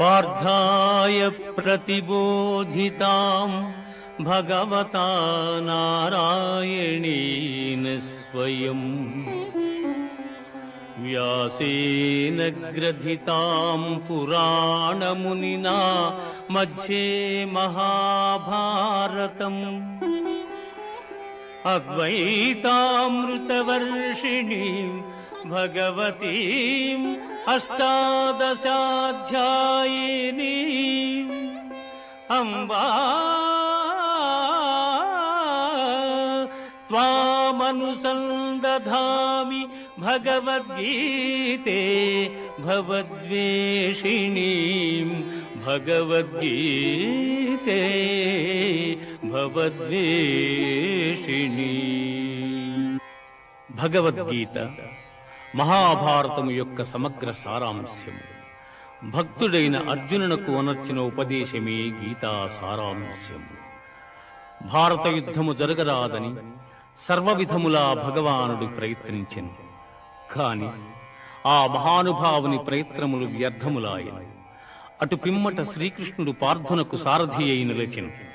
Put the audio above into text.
పార్థాయ ప్రతిబోధితాం భగవతా నారాయణేన స్వయం వ్యాసేన గ్రథితాం పురాణమునినా మధ్యే మహాభారతం అద్వైతామృతవర్షిణీం భగవతీం అష్టాదశాధ్యాయినీం అంబా త్వామనుసందధామి భగవద్గీతే భవద్వేషిణీం భగవద్గీతే భవద్వేషిణీ. భగవద్గీత మహాభారతము యొక్క సమగ్ర సారాంశము. భక్తుడైన అర్జునునకు అనర్చిన ఉపదేశమే గీతా సారాంశము. భారత యుద్ధము జరగరాదని సర్వవిధములా భగవానుడు ప్రయత్నించెను. కాని ఆ మహానుభావుని ప్రయత్నములు వ్యర్థములాయను. అటు పిమ్మట శ్రీకృష్ణుడు పార్థునకు సారథి అయి నిలిచెను.